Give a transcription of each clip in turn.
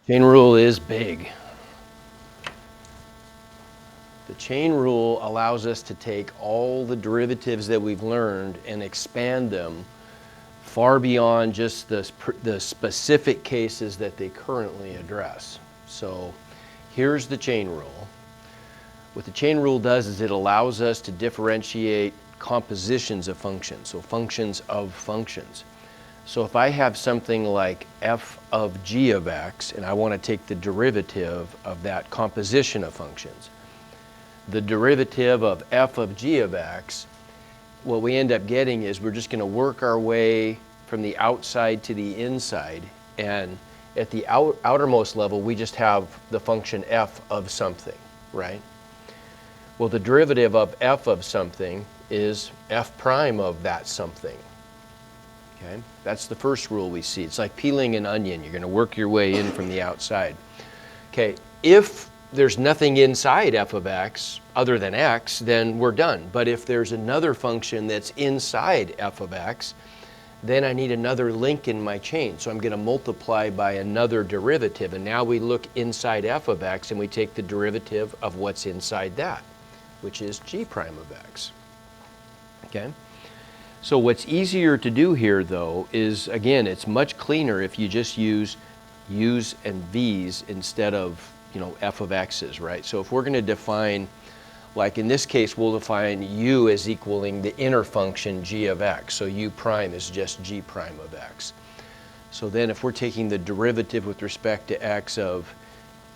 Chain rule is big. The chain rule allows us to take all the derivatives that we've learned and expand them far beyond just the specific cases that they currently address. So here's the chain rule. What the chain rule does is it allows us to differentiate compositions of functions, so functions of functions. So if I have something like f of g of x and I want to take the derivative of that composition of functions, the derivative of f of g of x, what we end up getting is we're just going to work our way from the outside to the inside, and at the outermost level we just have the function f of something, right? Well, the derivative of f of something is f prime of that something. Okay? That's the first rule we see. It's like peeling an onion. You're going to work your way in from the outside. Okay, if there's nothing inside f of x other than x, then we're done. But if there's another function that's inside f of x, then I need another link in my chain. So I'm going to multiply by another derivative. And now we look inside f of x and we take the derivative of what's inside that, which is g prime of x. Okay? So what's easier to do here, though, is, again, it's much cleaner if you just use u's and v's instead of, f of x's, right? So if we're going to define, like in this case, we'll define u as equaling the inner function g of x. So u prime is just g prime of x. So then if we're taking the derivative with respect to x of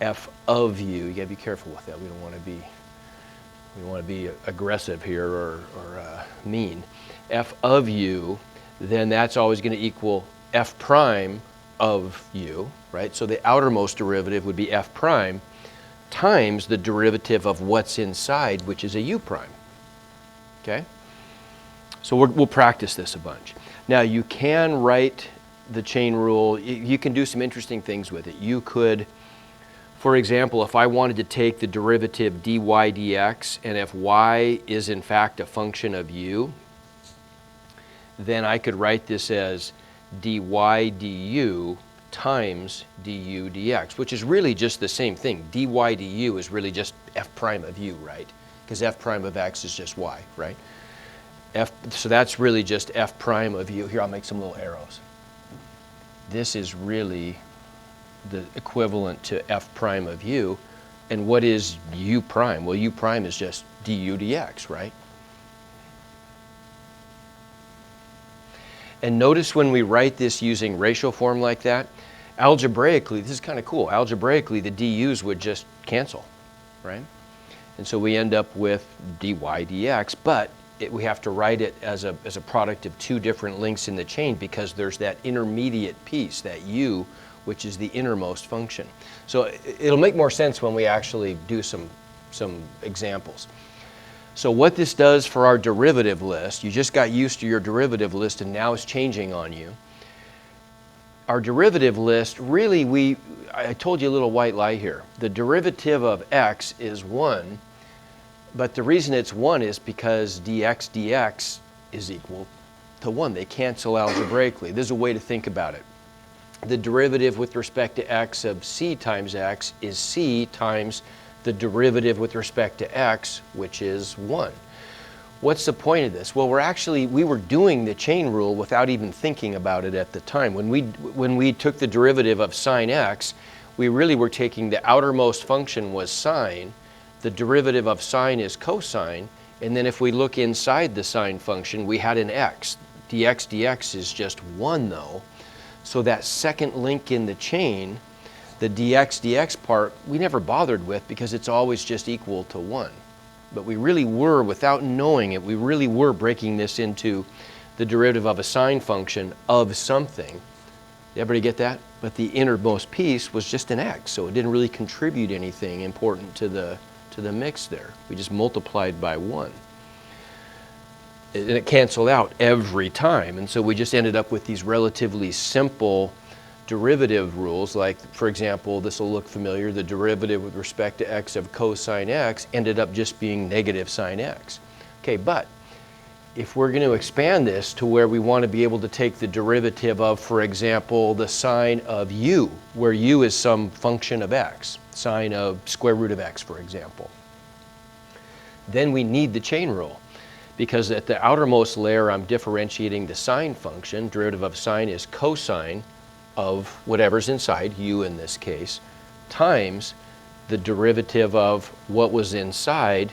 f of u, you got to be careful with that. We don't want to be aggressive here or mean. F of u, then that's always going to equal f prime of u, right? So the outermost derivative would be f prime times the derivative of what's inside, which is a u prime. Okay? So we'll practice this a bunch. Now you can write the chain rule. You can do some interesting things with it. You could, for example, if I wanted to take the derivative dy dx, and if y is in fact a function of u, then I could write this as dy du times du dx, which is really just the same thing. Dy du is really just f prime of u, right? Because f prime of x is just y, right? So that's really just f prime of u. Here, I'll make some little arrows. This is really the equivalent to f prime of u. And what is u prime? Well, u prime is just du dx, right? And notice when we write this using ratio form like that, algebraically, this is kind of cool. Algebraically, the du's would just cancel, right? And so we end up with dy dx, but we have to write it as a product of two different links in the chain because there's that intermediate piece, that u, which is the innermost function. So it'll make more sense when we actually do some examples. So what this does for our derivative list, you just got used to your derivative list and now it's changing on you. Our derivative list, really, I told you a little white lie here. The derivative of x is 1, but the reason it's 1 is because dx dx is equal to 1. They cancel algebraically. This is a way to think about it. The derivative with respect to x of c times x is c times the derivative with respect to x, which is 1. What's the point of this? Well, we were doing the chain rule without even thinking about it at the time. When we took the derivative of sine x, we really were taking the outermost function was sine, the derivative of sine is cosine, and then if we look inside the sine function, we had an x. dx dx is just 1 though. So that second link in the chain, the dx dx part, we never bothered with because it's always just equal to 1. But we really were, without knowing it, we really were breaking this into the derivative of a sine function of something. Everybody get that? But the innermost piece was just an x, so it didn't really contribute anything important to the mix there. We just multiplied by 1. And it canceled out every time, and so we just ended up with these relatively simple derivative rules, like, for example, this will look familiar, the derivative with respect to x of cosine x ended up just being negative sine x. Okay, but if we're going to expand this to where we want to be able to take the derivative of, for example, the sine of u, where u is some function of x, sine of square root of x, for example, then we need the chain rule. Because at the outermost layer, I'm differentiating the sine function. Derivative of sine is cosine of whatever's inside, u in this case, times the derivative of what was inside,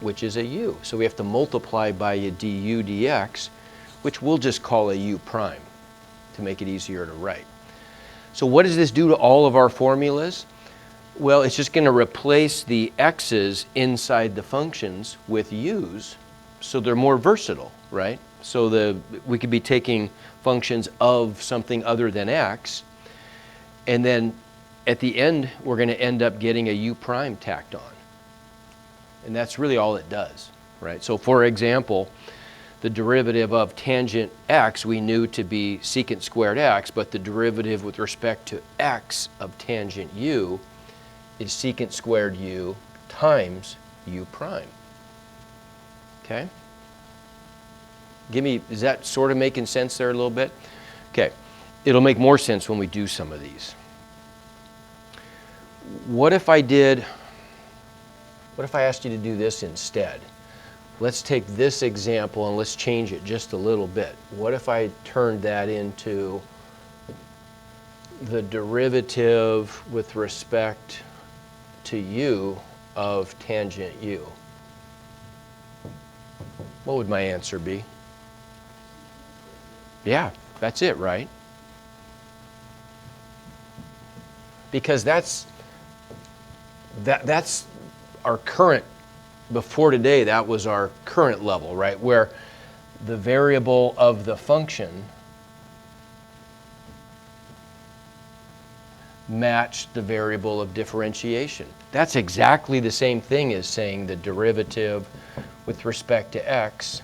which is a u. So we have to multiply by a du dx, which we'll just call a u prime to make it easier to write. So what does this do to all of our formulas? Well, it's just going to replace the x's inside the functions with u's, so they're more versatile, right? So we could be taking functions of something other than x, and then at the end, we're going to end up getting a u prime tacked on. And that's really all it does, right? So for example, the derivative of tangent x we knew to be secant squared x, but the derivative with respect to x of tangent u is secant squared u times u prime. Okay? Is that sort of making sense there a little bit? Okay. It'll make more sense when we do some of these. What if I asked you to do this instead? Let's take this example and let's change it just a little bit. What if I turned that into the derivative with respect to u of tangent u? What would my answer be? Yeah, that's it, right? Because that's our current, before today, that was our current level, right? Where the variable of the function matched the variable of differentiation. That's exactly the same thing as saying the derivative with respect to x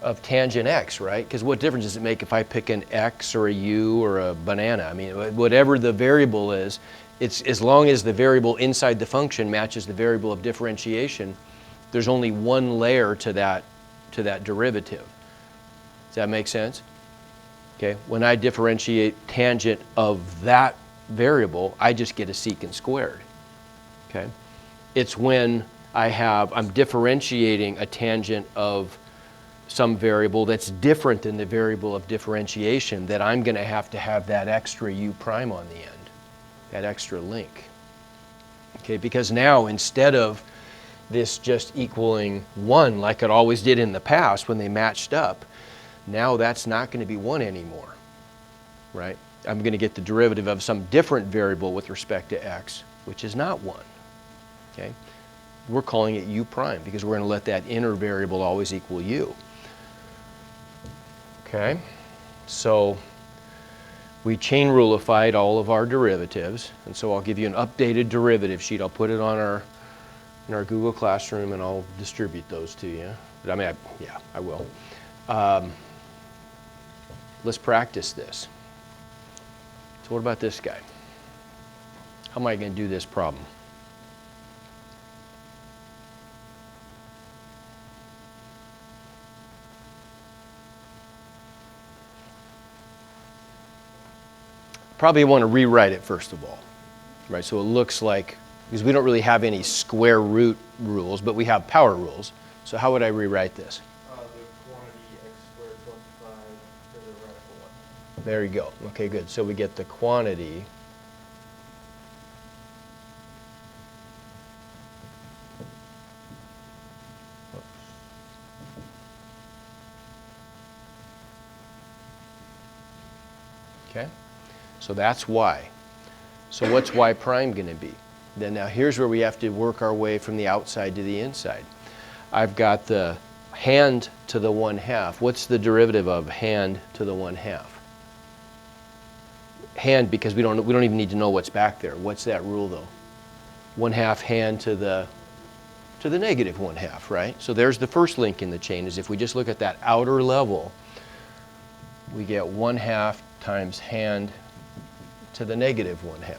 of tangent x, right? Because what difference does it make if I pick an x or a u or a banana? I mean, whatever the variable is, it's as long as the variable inside the function matches the variable of differentiation, there's only one layer to that derivative. Does that make sense? Okay, when I differentiate tangent of that variable, I just get a secant squared. Okay, it's when I'm differentiating a tangent of some variable that's different than the variable of differentiation that I'm going to have that extra u prime on the end, that extra link. Okay, because now instead of this just equaling 1 like it always did in the past when they matched up, now that's not going to be 1 anymore, right? I'm going to get the derivative of some different variable with respect to x, which is not 1. Okay, we're calling it u prime because we're going to let that inner variable always equal u. Okay, so we chain ruleified all of our derivatives, and so I'll give you an updated derivative sheet. I'll put it on in our Google Classroom, and I'll distribute those to you. But I mean, yeah, I will. Let's practice this. So what about this guy? How am I going to do this problem? Probably want to rewrite it first of all, right? So it looks like, because we don't really have any square root rules, but we have power rules. So how would I rewrite this? The quantity x squared plus 5 to the radical 1. There you go. Okay, good. So we get the quantity okay? So that's y. So what's y prime going to be? Then now here's where we have to work our way from the outside to the inside. I've got the hand to the 1/2. What's the derivative of hand to the 1/2? Hand, because we don't even need to know what's back there. What's that rule though? 1/2 hand to the negative 1/2, right? So there's the first link in the chain, is if we just look at that outer level, we get 1/2 times hand to the negative 1/2.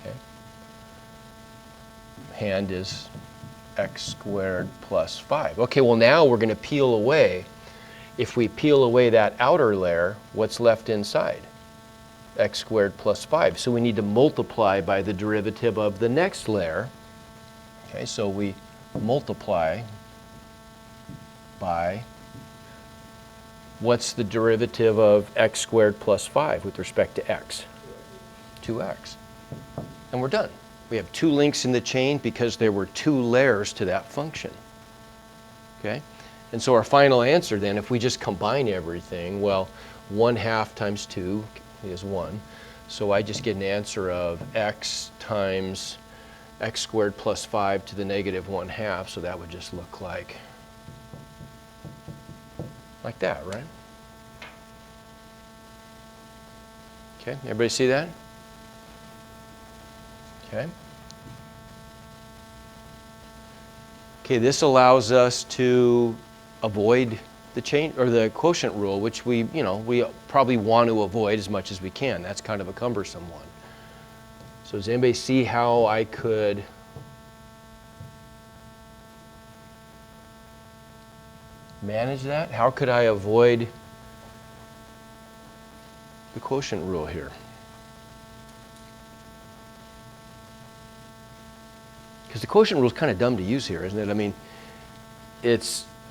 Okay? Hand is x squared plus 5. Okay, well now we're going to peel away. If we peel away that outer layer, what's left inside? X squared plus 5. So we need to multiply by the derivative of the next layer. Okay, so we multiply by what's the derivative of x squared plus 5 with respect to x? 2x. And we're done. We have two links in the chain because there were two layers to that function. Okay? And so our final answer then, if we just combine everything, well, 1/2 times 2 is 1. So I just get an answer of x times x squared plus 5 to the negative 1/2. So that would just look like that, right? Okay, everybody see that? Okay. Okay, this allows us to avoid the chain or the quotient rule, which we probably want to avoid as much as we can. That's kind of a cumbersome one. So does anybody see how I could manage that? How could I avoid the quotient rule here? Because the quotient rule is kind of dumb to use here, isn't it? I mean,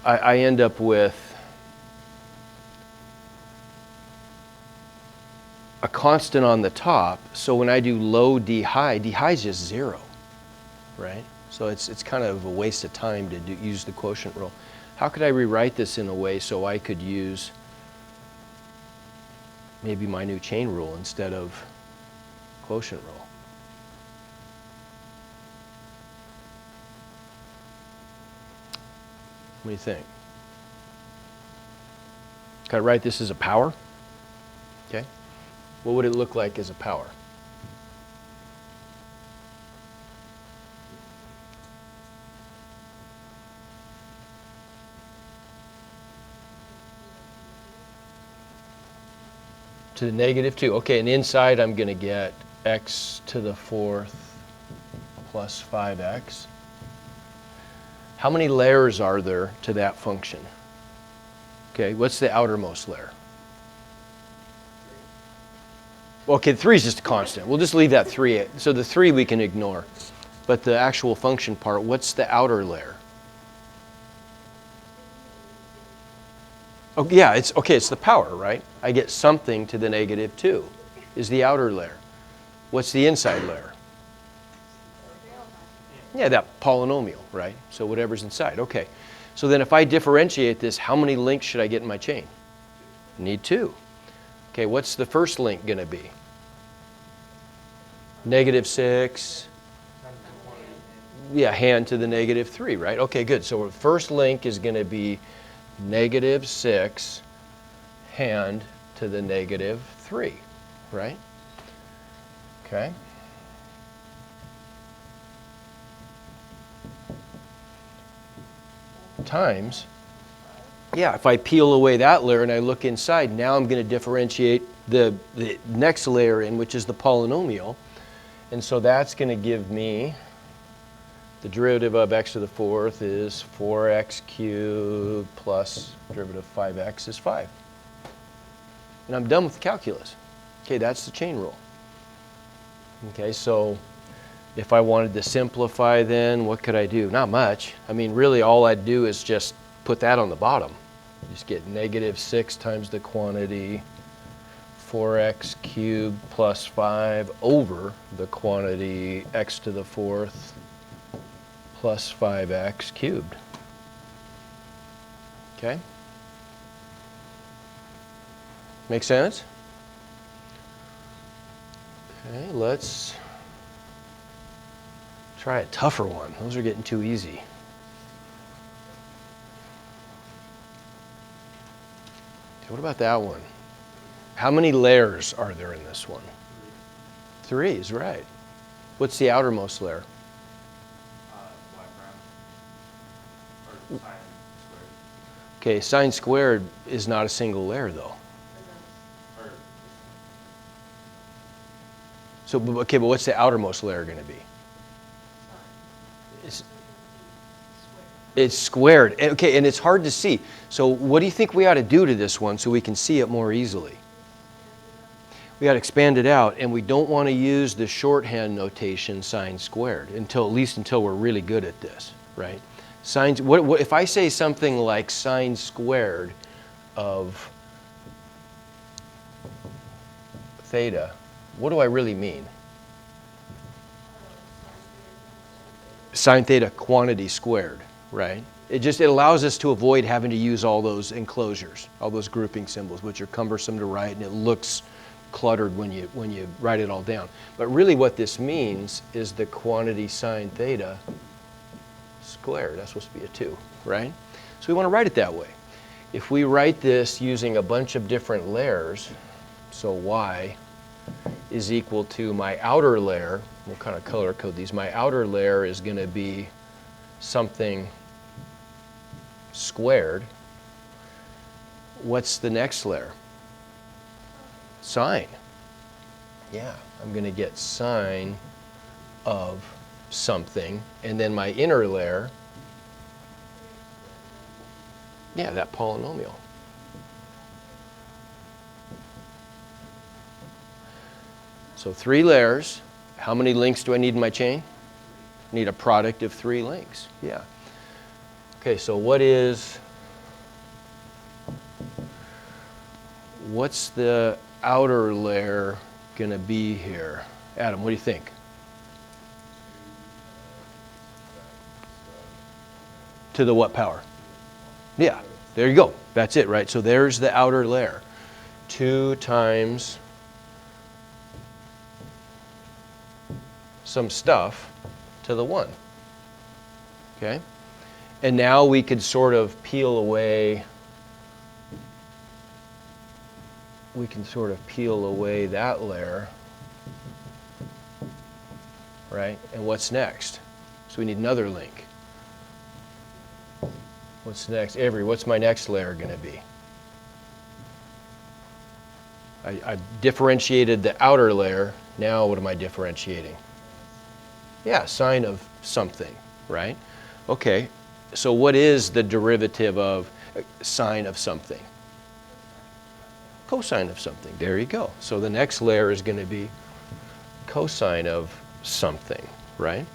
I end up with a constant on the top, so when I do low d high is just 0, right? So it's kind of a waste of time to use the quotient rule. How could I rewrite this in a way so I could use maybe my new chain rule instead of quotient rule? What do you think? Could I write this as a power? Okay. What would it look like as a power? To the negative 2. Okay, and inside I'm going to get x to the 4th plus 5x. How many layers are there to that function? Okay, what's the outermost layer? Okay, 3 is just a constant. We'll just leave that 3. So the 3 we can ignore. But the actual function part, what's the outer layer? Oh, yeah, it's the power, right? I get something to the negative 2 is the outer layer. What's the inside layer? Yeah, that polynomial, right? So whatever's inside. Okay. So then if I differentiate this, how many links should I get in my chain? Need 2. Okay, what's the first link going to be? Negative 6. Yeah, hand to the negative 3, right? Okay, good. So our first link is going to be negative 6 hand to the negative 3, right? Okay. Times, yeah, if I peel away that layer and I look inside, now I'm going to differentiate the next layer in, which is the polynomial. And so that's going to give me the derivative of x to the 4th is 4x cubed plus derivative of 5x is 5. And I'm done with calculus. Okay, that's the chain rule. Okay, so if I wanted to simplify then, what could I do? Not much. I mean, really all I'd do is just put that on the bottom. Just get negative 6 times the quantity 4x cubed plus 5 over the quantity x to the 4th plus 5x cubed. Okay? Make sense? Okay, let's try a tougher one. Those are getting too easy. Okay, what about that one? How many layers are there in this one? 3 is right. What's the outermost layer? Y prime. Or sine squared. Okay, sine squared is not a single layer though. Or So, okay, but what's the outermost layer going to be? It's It's squared. Okay, and it's hard to see. So what do you think we ought to do to this one so we can see it more easily? We got to expand it out, and we don't want to use the shorthand notation sine squared until, at least until we're really good at this, right? Sine, if I say something like sine squared of theta, what do I really mean? Sine theta quantity squared, right? It allows us to avoid having to use all those enclosures, all those grouping symbols, which are cumbersome to write, and it looks cluttered when you write it all down. But really what this means is the quantity sine theta squared. That's supposed to be a 2, right? So we want to write it that way. If we write this using a bunch of different layers, so y is equal to my outer layer, we'll kind of color code these, my outer layer is going to be something squared. What's the next layer? Sine. Yeah, I'm going to get sine of something, and then my inner layer, yeah, that polynomial. So 3 layers. How many links do I need in my chain? I need a product of 3 links. Yeah. Okay, so what's the outer layer going to be here? Adam, what do you think? To the what power? Yeah, there you go. That's it, right? So there's the outer layer. 2 times some stuff to the 1. Okay? And now we could sort of peel away that layer, right? And what's next? So we need another link. What's next? Avery, what's my next layer going to be? I differentiated the outer layer. Now what am I differentiating? Yeah, sine of something, right? Okay, so what is the derivative of sine of something? Cosine of something. There you go. So the next layer is going to be cosine of something, right?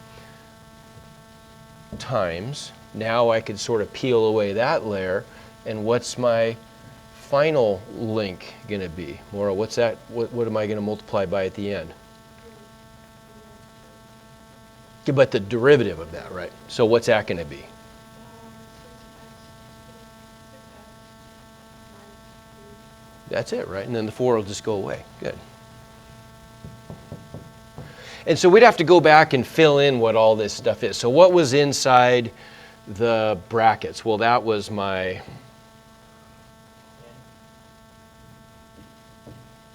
Times, now I could sort of peel away that layer, and what's my final link going to be? Maura, what's that? What am I going to multiply by at the end? Yeah, but the derivative of that, right? So what's that going to be? That's it, right? And then the 4 will just go away. Good. And so we'd have to go back and fill in what all this stuff is. So what was inside the brackets? Well, that was my...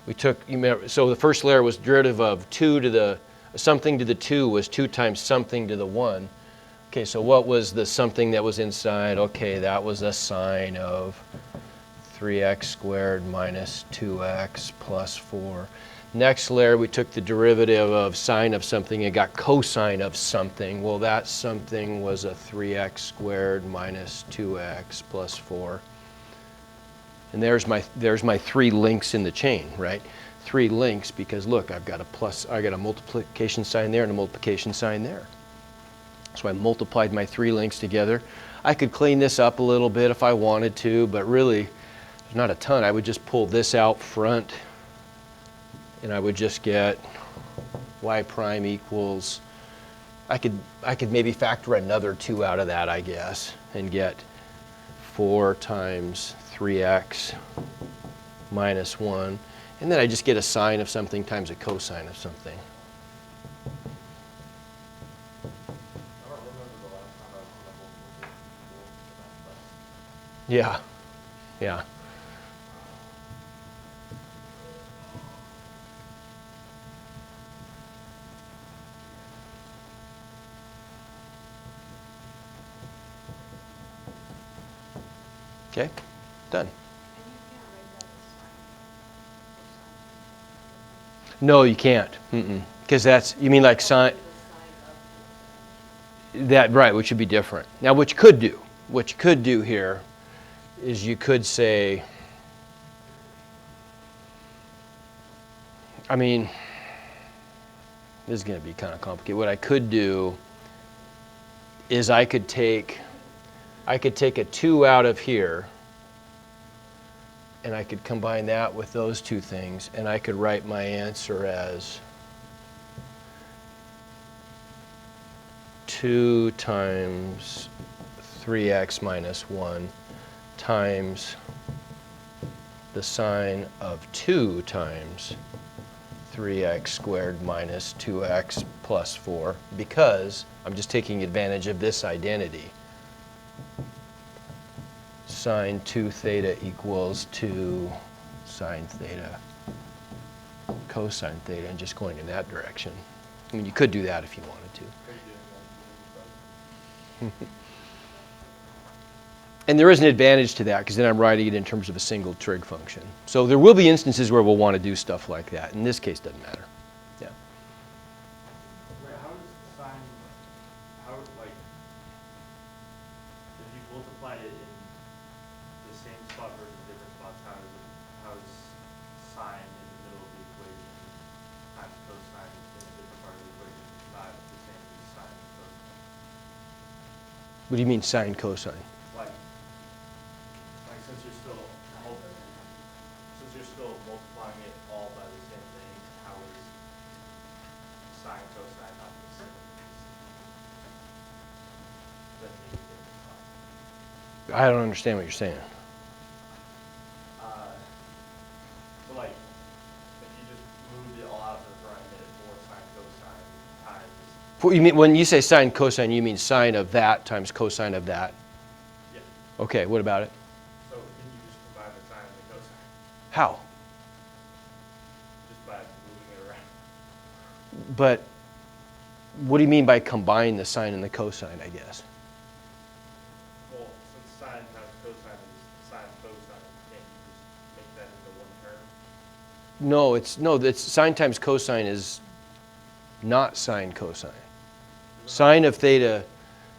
We took, you remember, so the first layer was derivative of 2 to the, something to the 2 was 2 times something to the 1. Okay, so what was the something that was inside? Okay, that was a sine of 3x squared minus 2x plus 4. Next layer, we took the derivative of sine of something and got cosine of something. Well, that something was a 3x squared minus 2x plus 4. And there's my 3 links in the chain, right? 3 links because look, I've got a multiplication sign there and a multiplication sign there. So I multiplied my 3 links together. I could clean this up a little bit if I wanted to, but really, there's not a ton. I would just pull this out front, and I would just get y prime equals, I could maybe factor another 2 out of that, I guess, and get 4 times 3x minus 1. And then I just get a sine of something times a cosine of something. Yeah, yeah. Okay, done. No, you can't. Because that's, you mean like sine? That, right, which would be different. Now, what you could do here is you could say, I mean, this is going to be kind of complicated. What I could do is I could take a 2 out of here, and I could combine that with those two things, and I could write my answer as 2 times 3x minus 1 times the sine of 2 times 3x squared minus 2x plus 4, because I'm just taking advantage of this identity. Sine 2 theta equals 2 sine theta cosine theta, and just going in that direction. I mean, you could do that if you wanted to. And there is an advantage to that, because then I'm writing it in terms of a single trig function. So there will be instances where we'll want to do stuff like that. In this case, it doesn't matter. Yeah. Wait, how does sine, like, if you multiply it in the same spot versus different spots, how is sine in the middle of the equation times cosine in a different part of the equation not the same as sine and cosine? What do you mean sine cosine? Like since you're still multiplying it all by the same thing, how is sine cosine not the same? Doesn't make a difference. I don't understand what you're saying. So like, if you just moved it all out to the front and made it 4 sine cosine times. You mean, when you say sine cosine, you mean sine of that times cosine of that? Yeah. Okay, what about it? So can you just combine the sine and the cosine How? just by moving it around? But what do you mean by combine the sine and the cosine, I guess? Well, since sine times cosine is sine cosine, can't you just make that into one term? No, that's sine times cosine is not sine cosine. Sine of theta,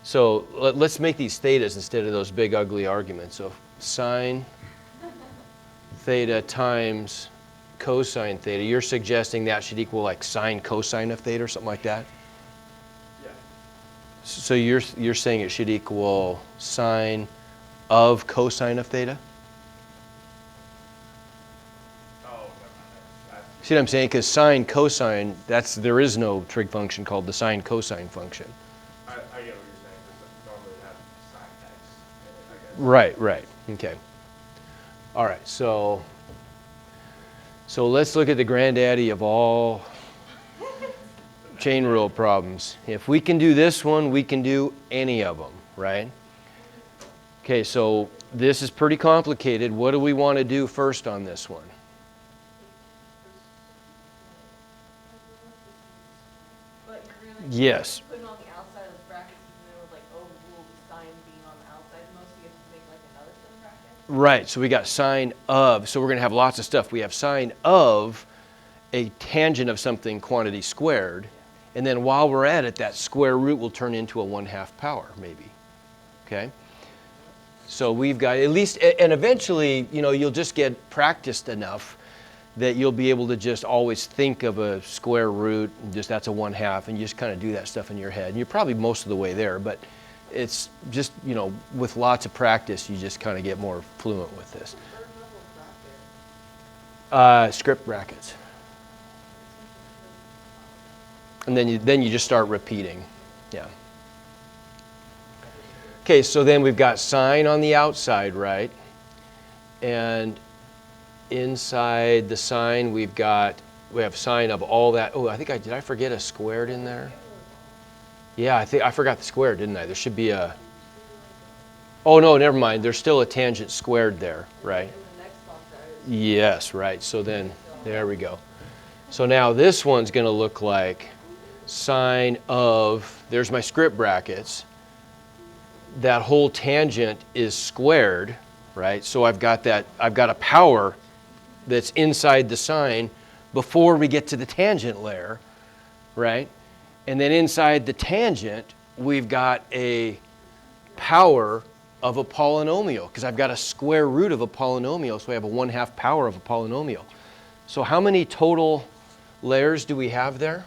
so let's make these thetas instead of those big ugly arguments. So sine theta times cosine theta, you're suggesting that should equal like sine cosine of theta or something like that? Yeah. So you're saying it should equal sine of cosine of theta? Oh, never mind. See what I'm saying? Because sine cosine, there is no trig function called the sine cosine function. I get what you're saying, because normally it has sine x in it, I guess. Right. Okay. All right. So let's look at the granddaddy of all chain rule problems. If we can do this one, we can do any of them, right? Okay. So this is pretty complicated. What do we want to do first on this one? Yes. Putting on the outside of the brackets, and then it was like, oh, rule the sign being on the outside most, you have to make like another set of brackets? Right, so we got sine of, so we're going to have lots of stuff. We have sine of a tangent of something quantity squared, and then while we're at it, that square root will turn into a 1/2 power, maybe, okay? So we've got at least, and eventually, you'll just get practiced enough that you'll be able to just always think of a square root, and just that's a 1/2, and you just kind of do that stuff in your head. And you're probably most of the way there, but it's just, with lots of practice, you just kind of get more fluent with this. Script brackets. And then you just start repeating. Yeah. Okay, so then we've got sine on the outside, right? And inside the sine, we have sine of all that. Oh, did I forget a squared in there? Yeah, I forgot the squared, didn't I? There should be a, oh no, never mind. There's still a tangent squared there, right? Yes, right. So then, there we go. So now this one's going to look like sine of, there's my script brackets. That whole tangent is squared, right? So I've got a power that's inside the sine before we get to the tangent layer, right? And then inside the tangent, we've got a power of a polynomial, because I've got a square root of a polynomial, so I have a 1/2 power of a polynomial. So how many total layers do we have there?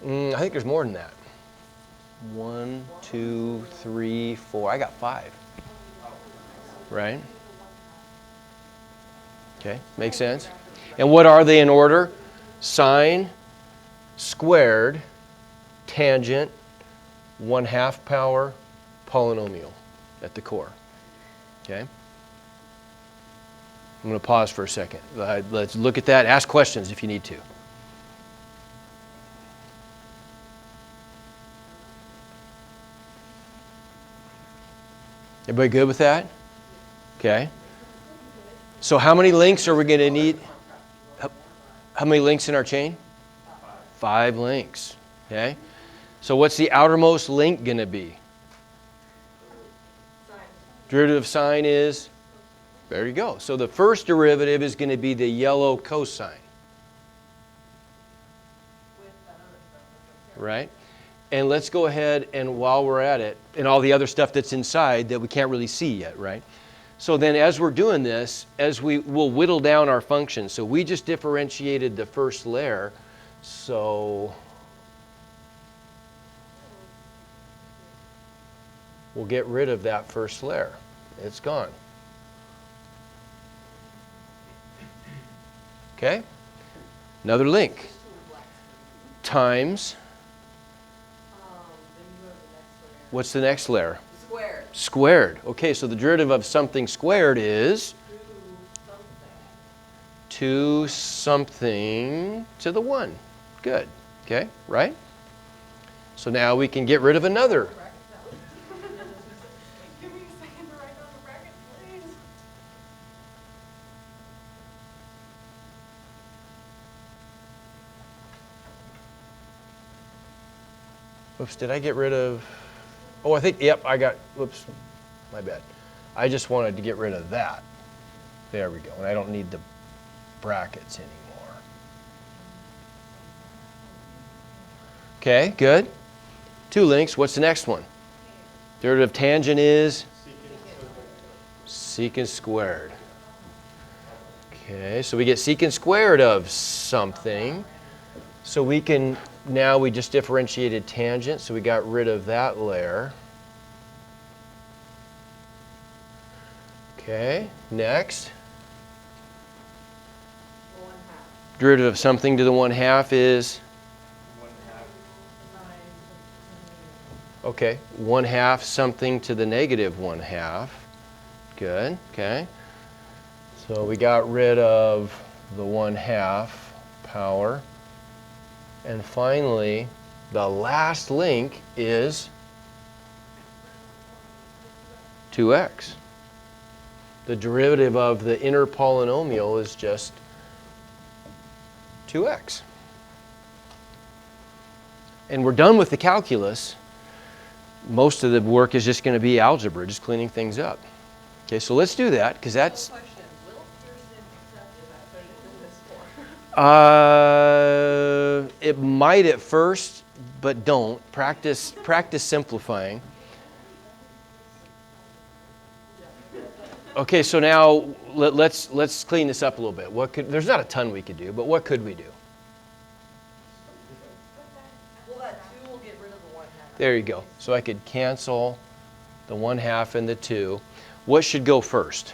I think there's more than that. 1, 2, 3, 4. I got 5. Right? Okay, makes sense? And what are they in order? Sine, squared, tangent, 1/2 power, polynomial at the core. Okay? I'm going to pause for a second. Let's look at that. Ask questions if you need to. Everybody good with that? Okay. So how many links are we going to need? How many links in our chain? 5 links. Okay. So what's the outermost link going to be? Derivative of sine is? There you go. So the first derivative is going to be the yellow cosine. Right? And let's go ahead and while we're at it, and all the other stuff that's inside that we can't really see yet, right? So then as we're doing this, we'll whittle down our function. So we just differentiated the first layer. So we'll get rid of that first layer. It's gone. Okay? Another link. Times. What's the next layer? Squared. Squared. Okay, so the derivative of something squared is 2 something to the 1. Good. Okay, right? So now we can get rid of another. Give me a second to write down the bracket, please. Oops, did I get rid of? Oh, I think, yep, I got, whoops, my bad. I just wanted to get rid of that. There we go, and I don't need the brackets anymore. Okay, good. 2 links, what's the next one? Derivative of tangent is? Secant squared. Okay, so we get secant squared of something. So we can, now we just differentiated tangent, so we got rid of that layer. Okay, next. 1/2. Derivative of something to the 1/2 is? 1/2. Okay, 1/2 something to the negative 1/2. Good, okay. So we got rid of the 1/2 power. And finally, the last link is 2x. The derivative of the inner polynomial is just 2x. And we're done with the calculus. Most of the work is just going to be algebra, just cleaning things up. Okay, so let's do that, because that's... Question, will Pearson accept if I put it in this form? It might at first, but don't. Practice simplifying. Okay, so now let's clean this up a little bit. There's not a ton we could do, but what could we do? Well, that 2 will get rid of the 1/2. There you go. So I could cancel the 1/2 and the 2. What should go first?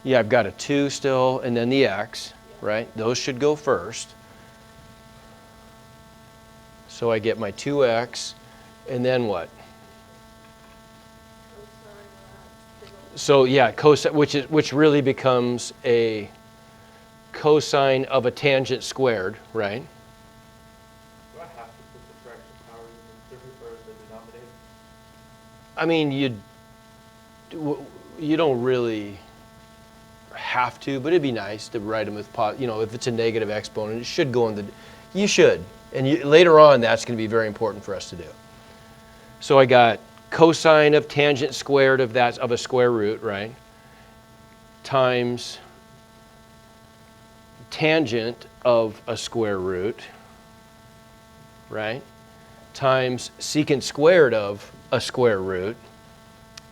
Yeah, I've got a 2 still, and then the x, right? Those should go first. So I get my 2x, and then what? So yeah, cosine, which really becomes a cosine of a tangent squared, right? Do I have to put the fraction power in the denominator? I mean, you don't really have to, but it'd be nice to write them with, if it's a negative exponent, it should go in the, you should. And later on, that's going to be very important for us to do. So I got cosine of tangent squared of a square root, right? Times tangent of a square root. right, times secant squared of a square root,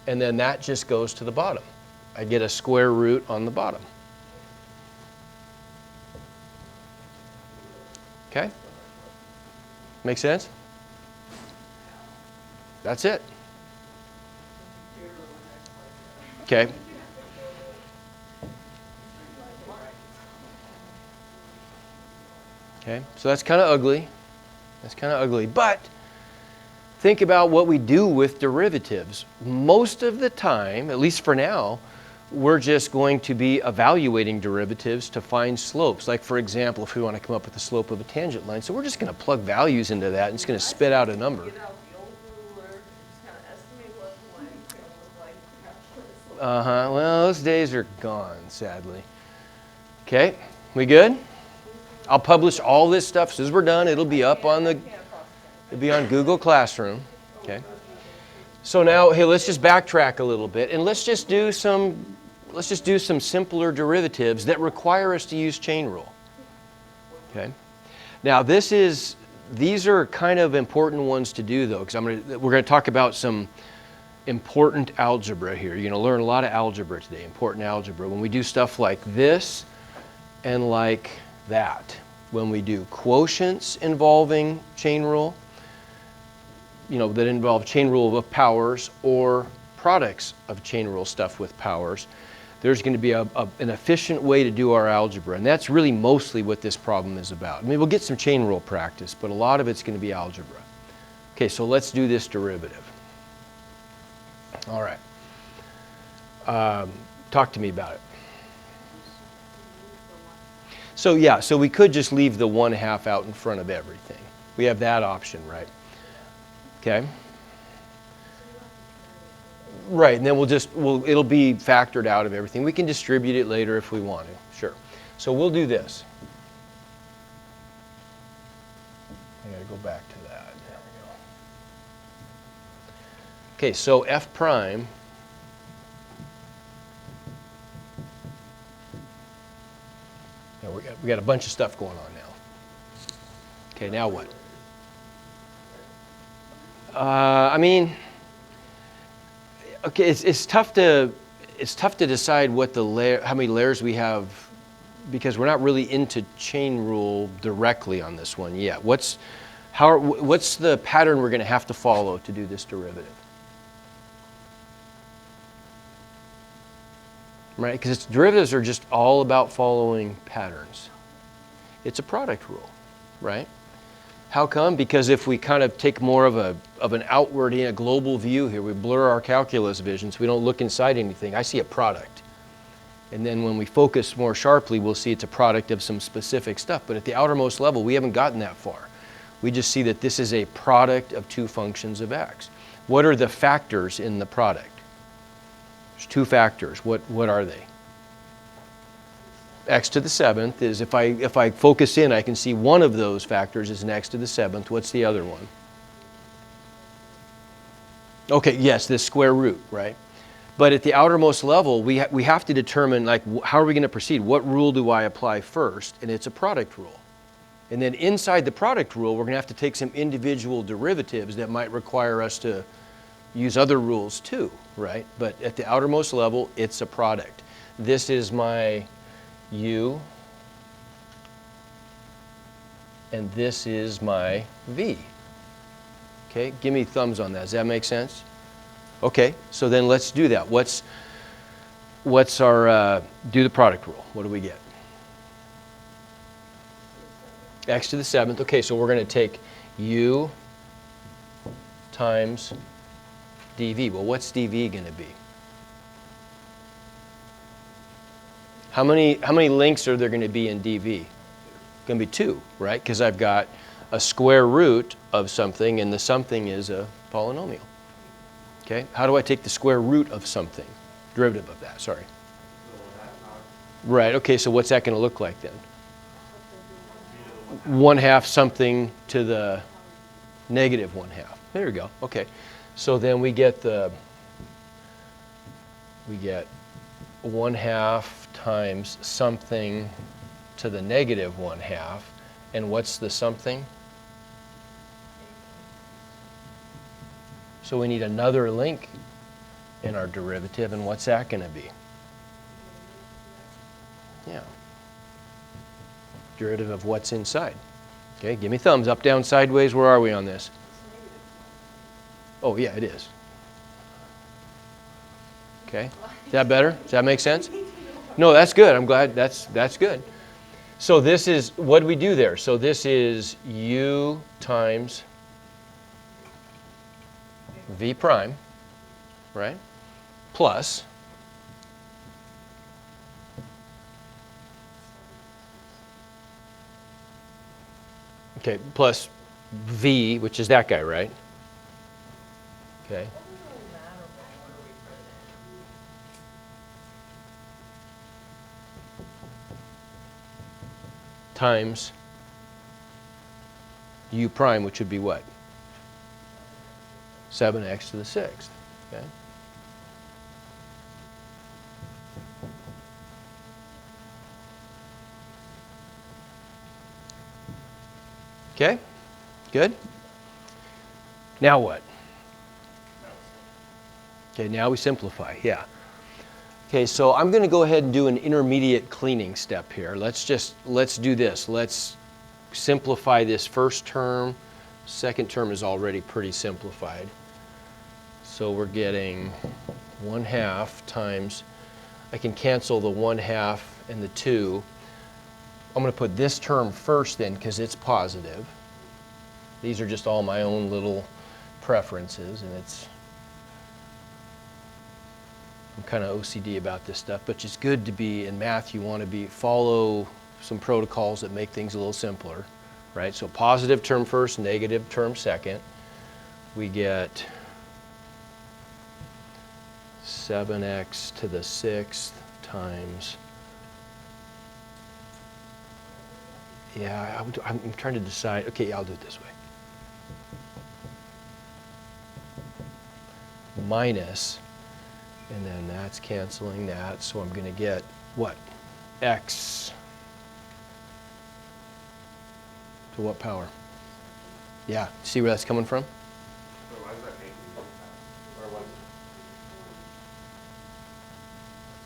and then that just goes to the bottom. I get a square root on the bottom. Okay? Make sense? That's it. Okay. Okay, so that's kind of ugly. That's kind of ugly. But think about what we do with derivatives. Most of the time, at least for now, we're just going to be evaluating derivatives to find slopes. Like, for example, if we want to come up with the slope of a tangent line, so we're just going to plug values into that and it's going to spit out a number. Get out the old ruler, just kind of estimate what the line's going to look like. Uh-huh. Well, those days are gone, sadly. Okay, we good? I'll publish all this stuff. As soon as we're done, it'll be up on it'll be on Google Classroom. Okay. So now, hey, let's just backtrack a little bit and let's just do some simpler derivatives that require us to use chain rule. Okay. Now, these are kind of important ones to do though, because we're going to talk about some important algebra here. You're going to learn a lot of algebra today, important algebra. When we do stuff like this and like that, when we do quotients involving chain rule, that involve chain rule of powers, or products of chain rule stuff with powers, there's going to be an efficient way to do our algebra. And that's really mostly what this problem is about. I mean, we'll get some chain rule practice, but a lot of it's going to be algebra. Okay, so let's do this derivative. All right. Talk to me about it. So yeah, so we could just leave the 1/2 out in front of everything. We have that option, right? Okay. Right, and then it'll be factored out of everything. We can distribute it later if we want to, sure. So we'll do this. I gotta go back to that. There we go. Okay, so f prime we got a bunch of stuff going on now. Okay, now what? I mean, okay, it's tough to decide what how many layers we have, because we're not really into chain rule directly on this one yet. What's the pattern we're going to have to follow to do this derivative? Right, because derivatives are just all about following patterns. It's a product rule, right? How come? Because if we kind of take more of an outward, a global view here, we blur our calculus vision so we don't look inside anything. I see a product. And then when we focus more sharply, we'll see it's a product of some specific stuff. But at the outermost level, we haven't gotten that far. We just see that this is a product of two functions of x. What are the factors in the product? There's two factors. What are they? X to the 7th is, if I focus in, I can see one of those factors is an x to the 7th. What's the other one? Okay, yes, this square root, right? But at the outermost level, we have to determine, like, how are we going to proceed? What rule do I apply first? And it's a product rule. And then inside the product rule, we're going to have to take some individual derivatives that might require us to use other rules too, right? But at the outermost level, it's a product. This is my u, and this is my v. Okay, give me thumbs on that. Does that make sense? Okay, so then let's do that. What's our, do the product rule. What do we get? X to the 7th. Okay, so we're going to take u times dv. Well, what's dv going to be? How many links are there going to be in dv? Going to be 2, right? Because I've got a square root of something, and the something is a polynomial. Okay, how do I take the square root of something? Derivative of that, sorry. Right, okay, so what's that going to look like then? 1/2 something to the negative 1/2. There you go, okay. So then we get 1/2 times something to the negative 1/2. And what's the something? So we need another link in our derivative, and what's that going to be? Yeah. Derivative of what's inside. Okay, give me thumbs up, down, sideways. Where are we on this? Oh, yeah, it is. Okay. Is that better? Does that make sense? No, that's good. I'm glad that's good. So this is, what do we do there? So this is u times v prime, right? Plus plus v, which is that guy, right? Okay. It doesn't really matter what order we put it Times u prime, which would be what? 7x to the 6th. Okay. Okay? Good? Now what? Okay, now we simplify. Yeah. Okay, so I'm going to go ahead and do an intermediate cleaning step here. Let's do this. Let's simplify this first term. Second term is already pretty simplified. So we're getting 1/2 times, I can cancel the 1/2 and the 2. I'm going to put this term first then because it's positive. These are just all my own little preferences, and I'm kind of OCD about this stuff, but it's good to be, in math you want to follow some protocols that make things a little simpler, right? So positive term first, negative term second. We get 7x to the 6th times, yeah, I'm trying to decide, okay, I'll do it this way. Minus, and then that's canceling that, so I'm going to get what? X to what power? Yeah, see where that's coming from? Or why does that make me do that? Or what?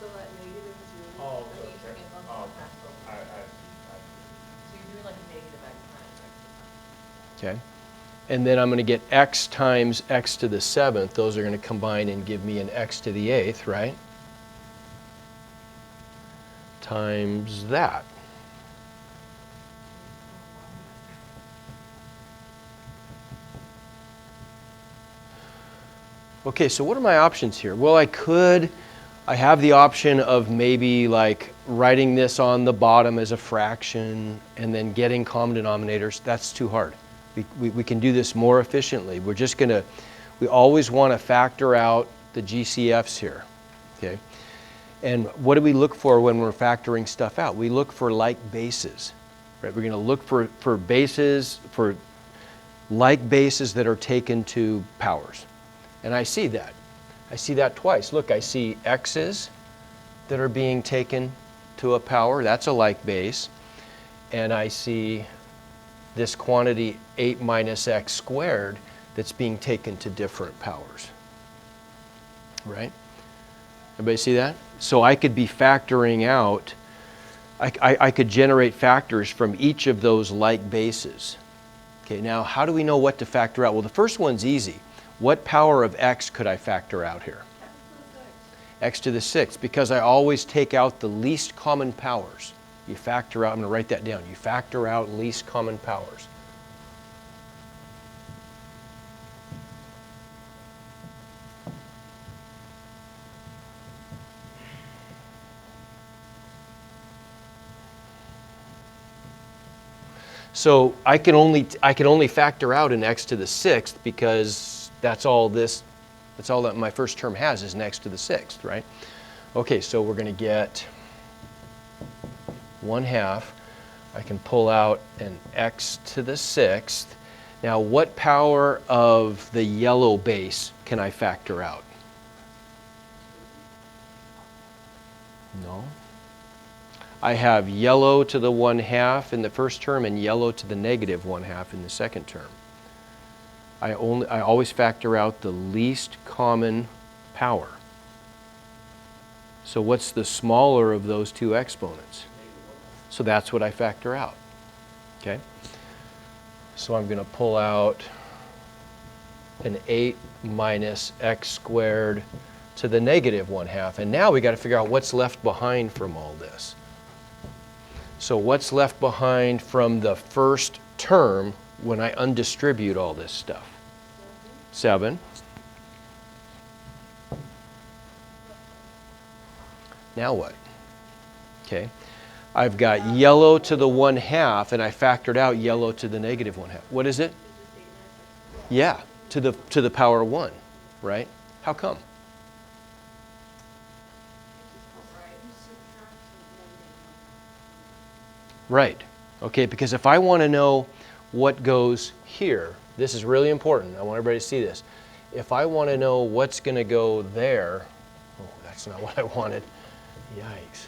So that negative is your. Oh, but you okay. took it on Oh, the past over. I see. So you're doing like a negative x times x. Okay. And then I'm going to get x times x to the 7th. Those are going to combine and give me an x to the 8th, right? Times that. Okay, so what are my options here? Well, I have the option of maybe like writing this on the bottom as a fraction and then getting common denominators. That's too hard. We can do this more efficiently. We always want to factor out the GCFs here, okay? And what do we look for when we're factoring stuff out? We look for like bases, right? We're going to look for bases, for like bases that are taken to powers. And I see that. I see that twice. Look, I see x's that are being taken to a power. That's a like base. And I see this quantity 8 minus x squared that's being taken to different powers. Right? Everybody see that? So I could be factoring out, I could generate factors from each of those like bases. Okay, now how do we know what to factor out? Well, the first one's easy. What power of x could I factor out here? X to the 6th, because I always take out the least common powers. You factor out, I'm going to write that down, you factor out least common powers. So I can only factor out an x to the 6th because that's all that my first term has is an x to the 6th, right? Okay, so we're going to get 1/2. I can pull out an x to the 6th. Now, what power of the yellow base can I factor out? No. I have yellow to the 1/2 in the first term and yellow to the negative 1/2 in the second term. I always factor out the least common power. So what's the smaller of those two exponents? So that's what I factor out, okay? So I'm going to pull out an 8 minus x squared to the negative 1/2. And now we got to figure out what's left behind from all this. So what's left behind from the first term when I undistribute all this stuff? 7. Now what? Okay. I've got yellow to the 1/2, and I factored out yellow to the negative 1/2. What is it? Yeah, to the power of 1, right? How come? Right. Okay, because if I want to know what goes here, this is really important. I want everybody to see this. If I want to know what's going to go there, oh, that's not what I wanted. Yikes.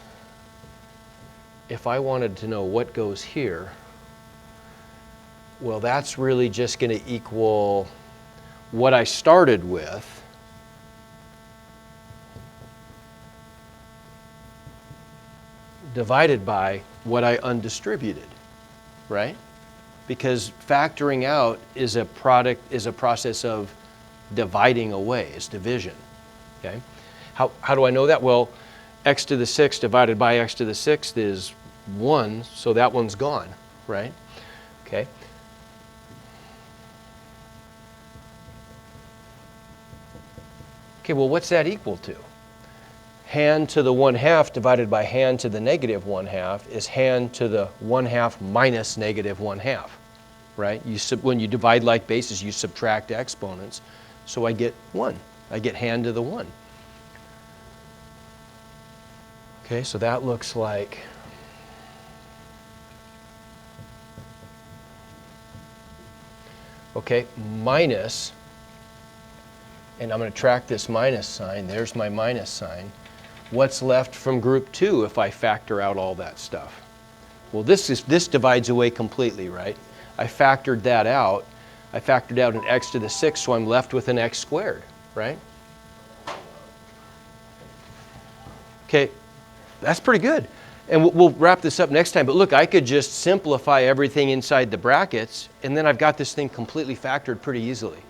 If I wanted to know what goes here, well, that's really just going to equal what I started with divided by what I undistributed, right? Because factoring out is a process of dividing away, it's division, okay? How do I know that? Well, x to the 6th divided by x to the 6th is 1, so that one's gone, right? Okay. Okay, well, what's that equal to? Hand to the 1/2 divided by hand to the negative 1/2 is hand to the 1/2 minus negative 1/2, right? When you divide like bases, you subtract exponents, so I get 1. I get hand to the 1. Okay, so that looks like minus, and I'm going to track this minus sign. There's my minus sign. What's left from group 2 if I factor out all that stuff? Well, this divides away completely, right? I factored that out. I factored out an x to the 6th, so I'm left with an x squared, right? Okay, that's pretty good. And we'll wrap this up next time. But look, I could just simplify everything inside the brackets, and then I've got this thing completely factored pretty easily,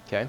okay?